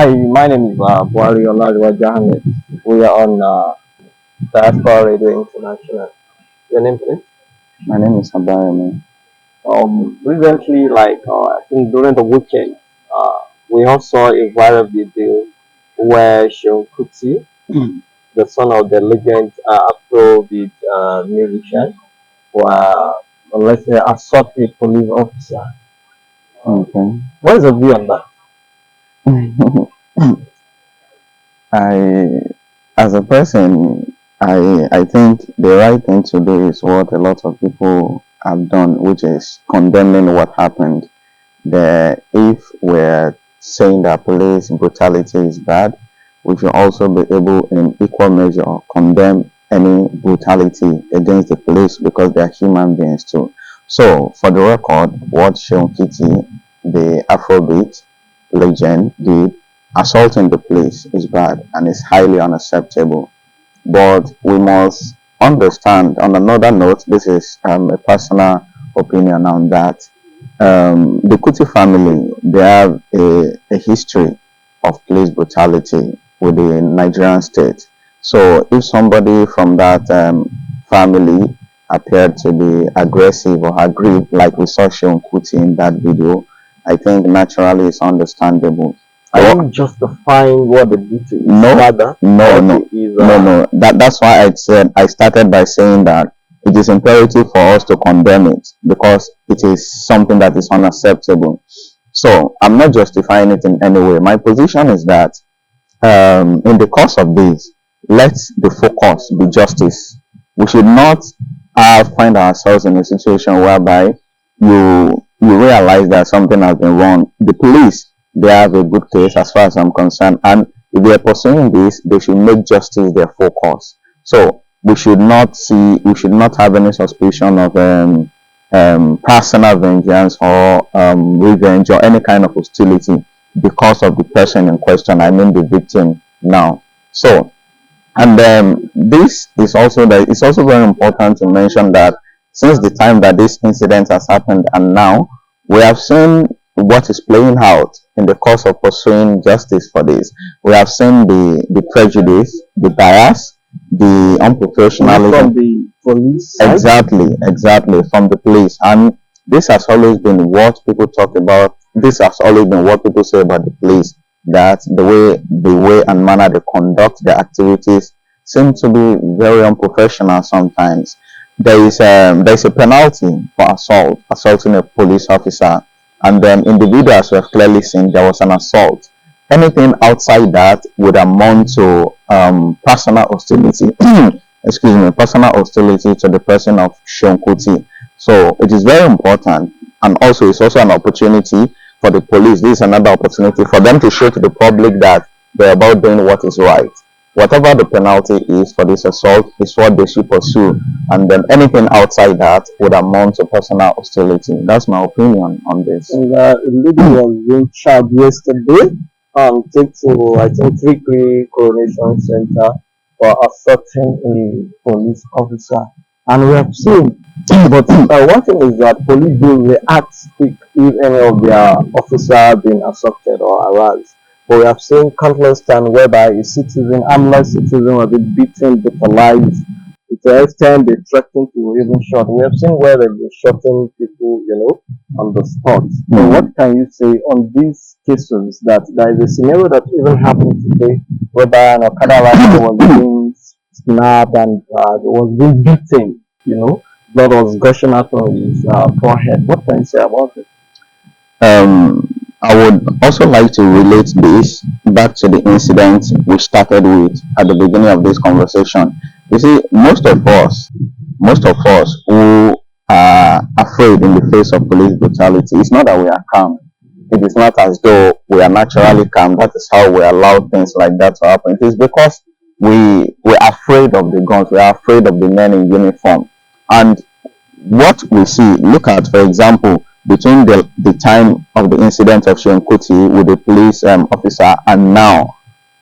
Hi, my name is Buhari Olajwajahamed. We are on Diaspora Radio International. Your name, please? My name is Abayemi. Recently, I think during the weekend, we all saw a viral video where Seun Kuti, the son of the legend Afrobeat musician, were, let's say, assault a police officer. Okay. What is your view on that? I, as a person, I think the right thing to do is what a lot of people have done, which is condemning what happened. If we're saying that police brutality is bad, we should also be able, in equal measure, condemn any brutality against the police because they are human beings too. So, for the record, what Seun Kuti, the Afrobeat legend, did, assaulting the police is bad and is highly unacceptable. But we must understand, on another note, this is a personal opinion on that. The Kuti family, they have a history of police brutality with the Nigerian state. So if somebody from that family appeared to be aggressive or aggrieved, like we saw Seun Kuti in that video, I think naturally it's understandable. Are you justifying what the did No, father? no. That's why I started by saying that it is imperative for us to condemn it because it is something that is unacceptable. So I'm not justifying it in any way. My position is that in the course of this, let the focus be justice. We should not find ourselves in a situation whereby you realize that something has been wrong. The police, they have a good case as far as I'm concerned, and if they are pursuing this, they should make justice their focus. So we should not have any suspicion of personal vengeance or revenge or any kind of hostility because of the person in question. I mean the victim now. So, and this is also it's also very important to mention that since the time that this incident has happened and now, we have seen what is playing out in the course of pursuing justice for this. We have seen the prejudice, the bias, the unprofessionalism from the police side? Exactly from the police. And this has always been what people talk about. This has always been what people say about the police, that the way and manner they conduct their activities seem to be very unprofessional sometimes. There's a penalty for assaulting a police officer, and then in the video, as we have clearly seen, there was an assault. Anything outside that would amount to personal hostility. Excuse me, personal hostility to the person of Seun Kuti. So it is very important, and also it's also an opportunity for the police. This is another opportunity for them to show to the public that they're about doing what is right. Whatever the penalty is for this assault is what they should pursue, and then anything outside that would amount to personal hostility. That's my opinion on this. And a lady was being charged yesterday take to, I think, Trickery Coronation Center for assaulting a police officer. And we have seen, but one thing is that police do react quick if any of their officer being assaulted or harassed. But we have seen countless times whereby a citizen, harmless citizen, was beaten, brutalized. To the extent they threatened to even shot. We have seen where they've been shooting people, on the spot. So what can you say on these cases that there is a scenario that even happened today whereby an Okada rider was being snapped and was being beaten, blood was gushing out from his forehead. What can you say about it? I would also like to relate this back to the incident we started with at the beginning of this conversation. You see, most of us who are afraid in the face of police brutality, it's not that we are calm. It is not as though we are naturally calm. That is how we allow things like that to happen. It is because we're afraid of the guns. We are afraid of the men in uniform. And what we see, look at, for example, between the time of the incident of Seun Kuti with the police officer and now,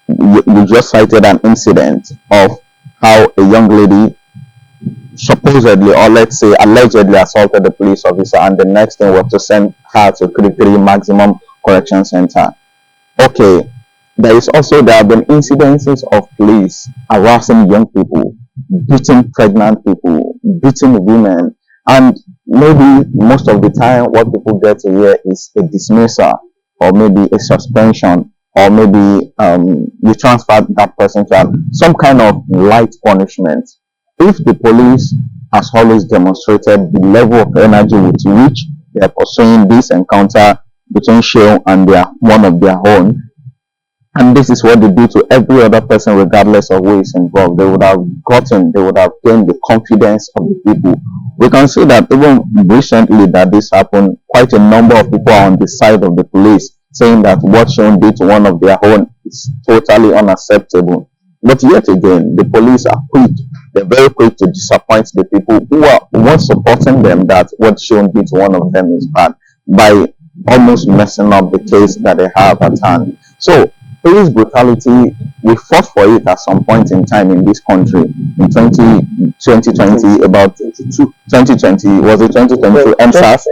we just cited an incident of how a young lady supposedly, or let's say allegedly, assaulted the police officer, and the next thing was to send her to Kuti Maximum Correction Center. Okay, There have been incidences of police harassing young people, beating pregnant people, beating women, and maybe most of the time what people get to hear is a dismissal, or maybe a suspension, or maybe you transfer that person to some kind of light punishment. If the police has always demonstrated the level of energy with which they are pursuing this encounter between Seun and one of their own, and this is what they do to every other person regardless of who is involved, they would have gained the confidence of the people. We can see that even recently that this happened, quite a number of people are on the side of the police, saying that what Seun did to one of their own is totally unacceptable. But yet again, the police are quick. They're very quick to disappoint the people who are once supporting them that what Seun did to one of them is bad, by almost messing up the case that they have at hand. So police brutality, we fought for it at some point in time in this country in 2020, about 2020, was it 2022 NSAS?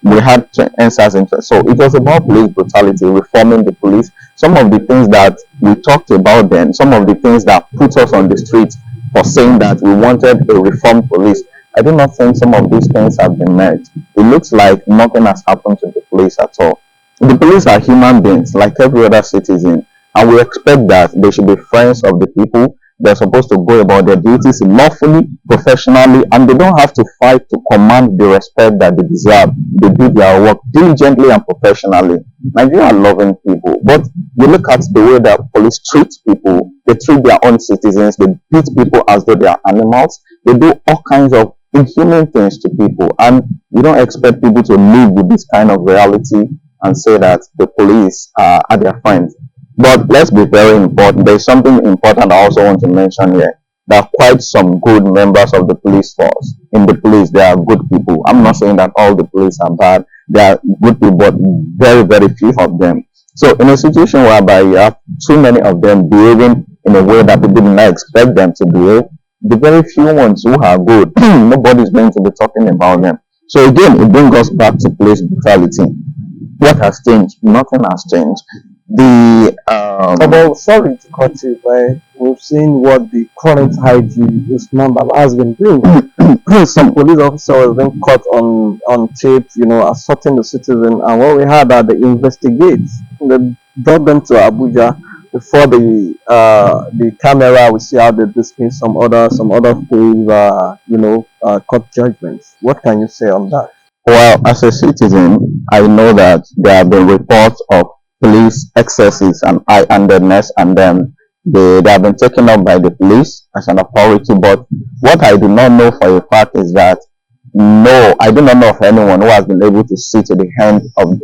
We had NSAS so it was about police brutality, reforming the police. Some of the things that we talked about then, some of the things that put us on the streets for saying that we wanted a reformed police, I do not think some of these things have been met. It looks like nothing has happened to the police at all. The police are human beings like every other citizen, and we expect that they should be friends of the people. They're supposed to go about their duties lawfully, professionally, and they don't have to fight to command the respect that they deserve. They do their work diligently and professionally. Nigeria are loving people, but you look at the way that police treat people. They treat their own citizens. They beat people as though they are animals. They do all kinds of inhuman things to people, and you don't expect people to live with this kind of reality and say that the police are their friends. But let's be very important. There's something important I also want to mention here. There are quite some good members of the police force. In the police, there are good people. I'm not saying that all the police are bad. There are good people, but very, very few of them. So in a situation whereby you have too many of them behaving in a way that people did not expect them to behave, the very few ones who are good, nobody's going to be talking about them. So again, it brings us back to police brutality. What has changed? Nothing has changed. Well, sorry to cut you, but we've seen what the current IG Usman Baba has been doing. Some police officer has been caught on tape, assaulting the citizen, and what we had are the investigates. They brought them to Abuja before the camera. We see how they dismiss some other court judgments. What can you say on that? Well, as a citizen, I know that there have been reports of police excesses and high-handedness, and then they have been taken up by the police as an authority. But what I do not know for a fact is that no, I do not know of anyone who has been able to see to the end of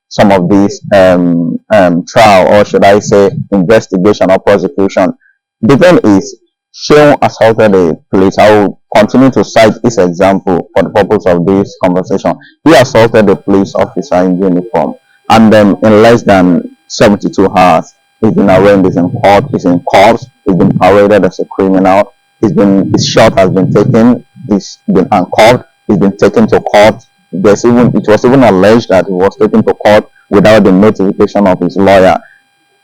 some of these trial, or should I say investigation or prosecution. The thing is, Seun assaulted a police. I will continue to cite this example for the purpose of this conversation. He assaulted a police officer in uniform, and then in less than 72 hours, he's been arraigned, he's in court, he's in court, he's been paraded as a criminal, his shot has been taken, he's been uncuffed, he's been taken to court. It was even alleged that he was taken to court without the notification of his lawyer.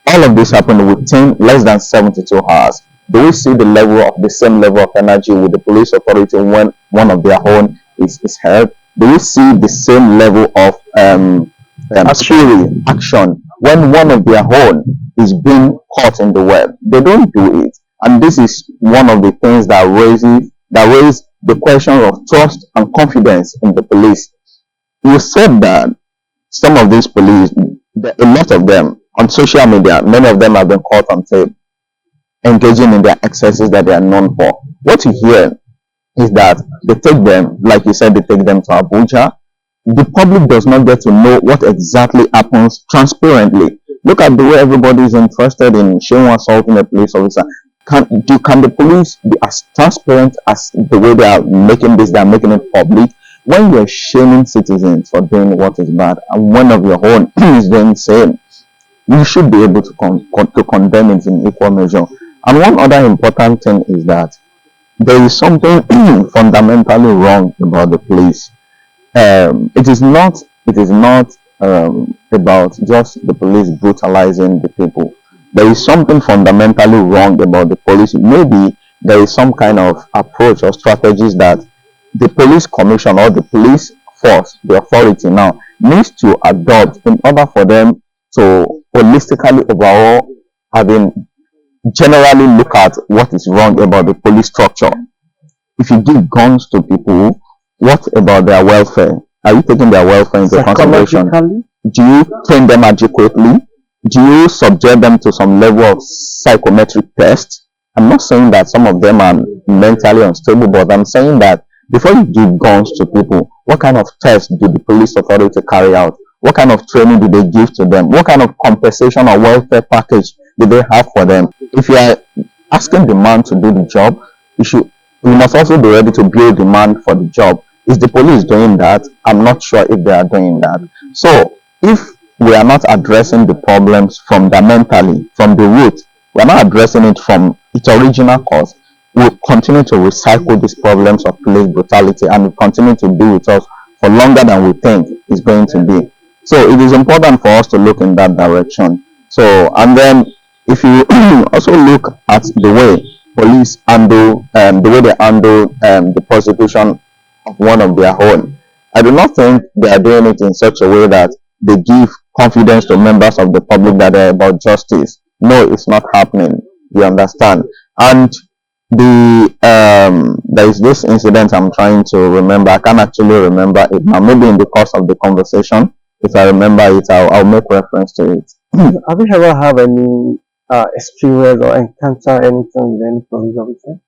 All of this happened within less than 72 hours. Do we see the same level of energy with the police authority when one of their own is held? Do we see the same level of action when one of their own is being caught in the web? They don't do it, and this is one of the things that raise the question of trust and confidence in the police. You said that some of these police, a lot of them on social media, many of them have been caught on tape engaging in their excesses that they are known for. What you hear is that they take them, like you said, they take them to Abuja. The public does not get to know what exactly happens transparently. Look at the way everybody is interested in Seun assaulting a police officer. Can the police be as transparent as the way they are making this? They are making it public. When you're shaming citizens for doing what is bad, and one of your own is doing the same, you should be able to condemn it in equal measure. And one other important thing is that there is something fundamentally wrong about the police. It is not about just the police brutalizing the people. there is something fundamentally wrong about the police. Maybe there is some kind of approach or strategies that the police commission or the police force, the authority now, needs to adopt in order for them to holistically overall, having generally look at what is wrong about the police structure. If you give guns to people, what about their welfare? Are you taking their welfare into consideration? Psychologically, Do you train them adequately? Do you subject them to some level of psychometric test? I'm not saying that some of them are mentally unstable, but I'm saying that before you give guns to people, what kind of test do the police authority carry out? What kind of training do they give to them? What kind of compensation or welfare package do they have for them? If you are asking the man to do the job, you must also be ready to build demand for the job. Is the police doing that? I'm not sure if they are doing that. So if we are not addressing the problems fundamentally from the root, we are not addressing it from its original cause, we'll continue to recycle these problems of police brutality, and will continue to be with us for longer than we think it's going to be. So it is important for us to look in that direction. So, and then if you also look at the way police handle, the way they handle the prosecution of one of their own, I do not think they are doing it in such a way that they give confidence to members of the public that they're about justice. No, it's not happening. You understand? And there is this incident I'm trying to remember. I can't actually remember it now. Maybe in the course of the conversation, if I remember it, I'll make reference to it. have you ever have any experience or encounter anything with any police officer?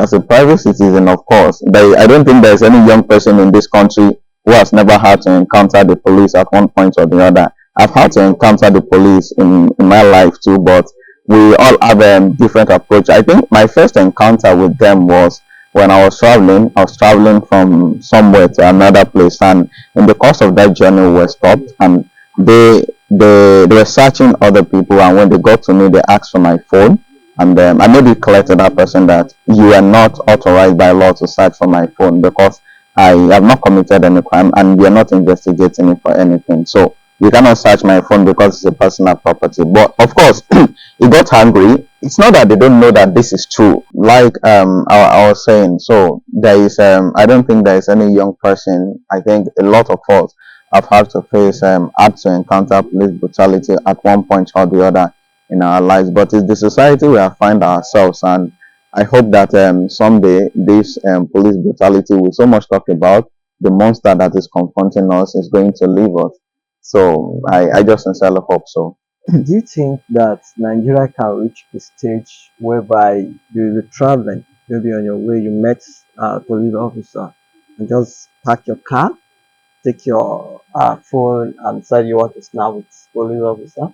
As a private citizen, of course, I don't think there's any young person in this country who has never had to encounter the police at one point or the other. I've had to encounter the police in my life too, but we all have a different approach. I think my first encounter with them was when I was traveling. I was traveling from somewhere to another place, and in the course of that journey, we were stopped, and they were searching other people, and when they got to me, they asked for my phone. And I made it clear to that person that you are not authorized by law to search for my phone, because I have not committed any crime and we are not investigating it for anything. So you cannot search my phone because it's a personal property. But of course, he got angry. It's not that they don't know that this is true. Like I was saying, so there is I don't think there is any young person. I think a lot of us have had to face had to encounter police brutality at one point or the other in our lives. But it's the society we have find ourselves, and I hope that someday this police brutality we so much talk about, the monster that is confronting us, is going to leave us. So I just sincerely hope so. Do you think that Nigeria can reach a stage whereby you'll be traveling, maybe on your way you met a police officer and just park your car, take your phone and decide you want to snap with police officer?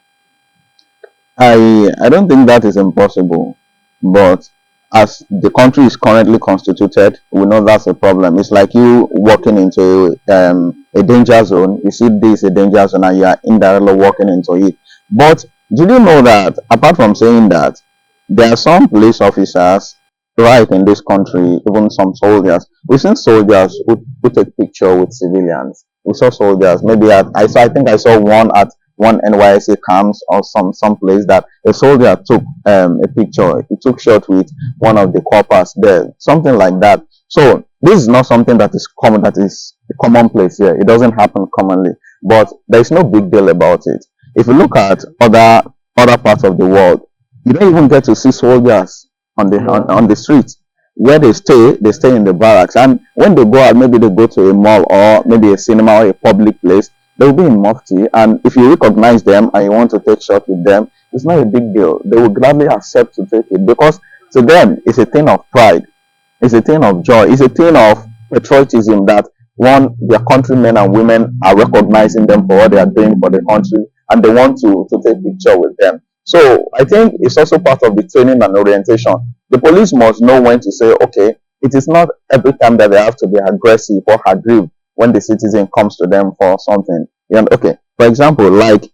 I don't think that is impossible, but as the country is currently constituted, we know that's a problem. It's like you walking into a danger zone. You see this a danger zone, and you are indirectly walking into it. But did you know that apart from saying that, there are some police officers right in this country, even some soldiers. We've seen soldiers who take picture with civilians. We saw soldiers. Maybe I think I saw one at one NYSC camps or some place that a soldier took a picture. He took shot with one of the coppers there, something like that. So this is not something that is common, that is a commonplace here. It doesn't happen commonly, but there is no big deal about it. If you look at other parts of the world, you don't even get to see soldiers on the streets. Where they stay in the barracks, and when they go out, maybe they go to a mall or maybe a cinema or a public place, they will be in mufti, and if you recognize them and you want to take shots with them, it's not a big deal. They will gladly accept to take it, because to them it's a thing of pride, it's a thing of joy, it's a thing of patriotism that their countrymen and women are recognizing them for what they are doing for the country, and they want to take picture with them. So I think it's also part of the training and orientation. The police must know when to say, okay, it is not every time that they have to be aggressive or aggrieved when the citizen comes to them for something. Okay, for example, like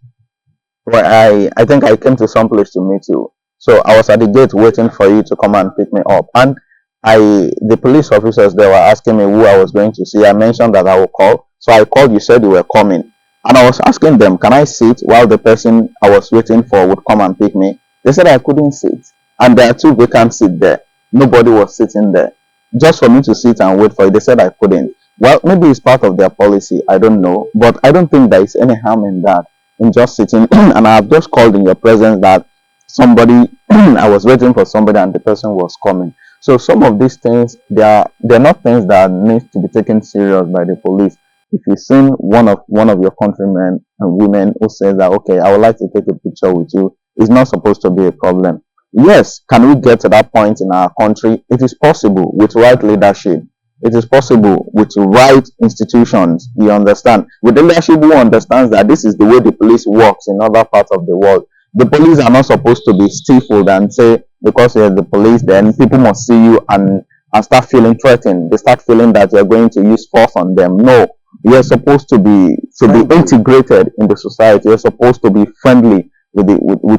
I think I came to some place to meet you. So I was at the gate waiting for you to come and pick me up, and the police officers, they were asking me who I was going to see. I mentioned that I will call, so I called. You said you were coming. And I was asking them, can I sit while the person I was waiting for would come and pick me? They said I couldn't sit. And there are two vacant seats there. Nobody was sitting there. Just for me to sit and wait for it, they said I couldn't. Well, maybe it's part of their policy. I don't know. But I don't think there is any harm in that, in just sitting. And I have just called in your presence that somebody, I was waiting for somebody and the person was coming. So some of these things, they're not things that need to be taken serious by the police. If you seen one of your countrymen and women who says that, okay, I would like to take a picture with you, it's not supposed to be a problem. Yes, can we get to that point in our country? It is possible with right leadership. It is possible with right institutions. You understand? With the leadership who understands that this is the way the police works in other parts of the world. The police are not supposed to be stifled and say, because you're the police, then people must see you and start feeling threatened. They start feeling that you're going to use force on them. No, you're supposed to be integrated in the society. You're supposed to be friendly with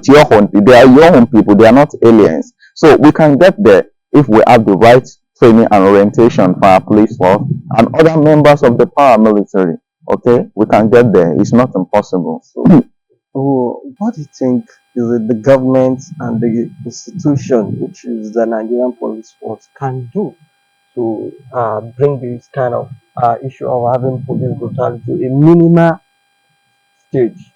your own people. They are your own people. They are not aliens. So we can get there if we have the right training and orientation for our police force and other members of the paramilitary. Okay, we can get there. It's not impossible. So, What do you think is it the government and the institution, which is the Nigerian Police Force, can do to bring this kind of issue of having police brutality to a minimal stage?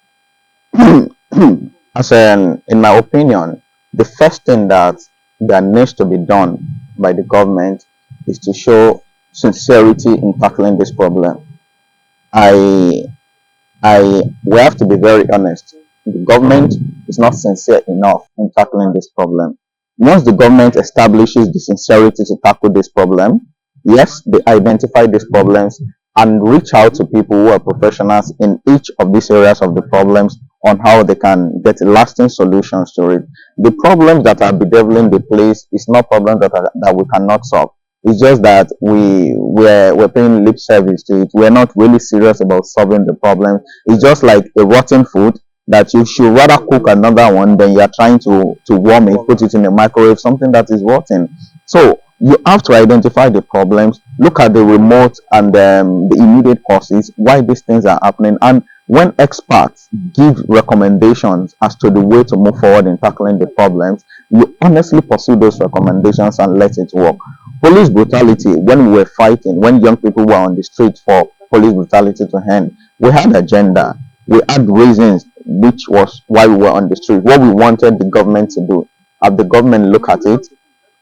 in my opinion, the first thing that needs to be done by the government is to show sincerity in tackling this problem. I we have to be very honest. The government is not sincere enough in tackling this problem. Once the government establishes the sincerity to tackle this problem, yes, they identify these problems and reach out to people who are professionals in each of these areas of the problems on how they can get lasting solutions to it. The problems that are bedeviling the place is not problems that we cannot solve. It's just that we're paying lip service to it. We're not really serious about solving the problem. It's just like a rotten food that you should rather cook another one than you're trying to warm it, put it in the microwave, something that is rotten. So you have to identify the problems, look at the remote and the immediate causes, why these things are happening, and when experts give recommendations as to the way to move forward in tackling the problems, you honestly pursue those recommendations and let it work. Police brutality, when we were fighting, when young people were on the street for police brutality to end, we had agenda, we had reasons, which was why we were on the street, what we wanted the government to do. Have the government look at it?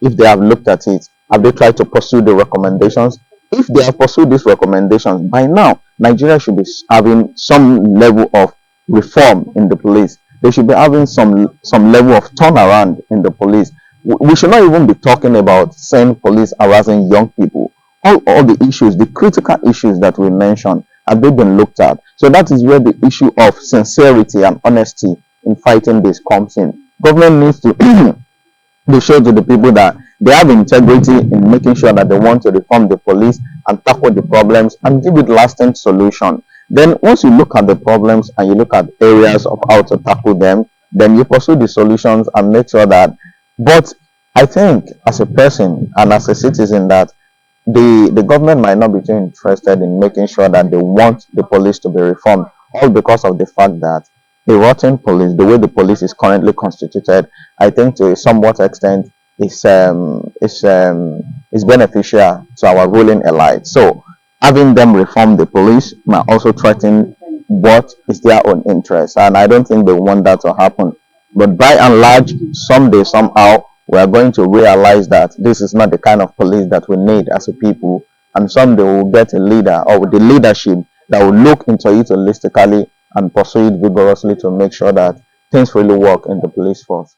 If they have looked at it, have they tried to pursue the recommendations? If they have pursued these recommendations, by now Nigeria should be having some level of reform in the police. They should be having some level of turnaround in the police. We should not even be talking about saying police harassing young people. All the issues, the critical issues that we mentioned, have they been looked at? So that is where the issue of sincerity and honesty in fighting this comes in. Government needs to they show to the people that they have integrity in making sure that they want to reform the police and tackle the problems and give it lasting solution. Then once you look at the problems and you look at areas of how to tackle them, then you pursue the solutions and make sure that. But I think as a person and as a citizen that the government might not be too interested in making sure that they want the police to be reformed, all because of the fact that a rotten police, the way the police is currently constituted, I think to a somewhat extent is beneficial to our ruling elite. So having them reform the police might also threaten what is their own interest, and I don't think they want that to happen. But by and large, someday, somehow, we are going to realize that this is not the kind of police that we need as a people, and someday we'll get a leader or the leadership that will look into it holistically and pursue it vigorously to make sure that things really work in the police force.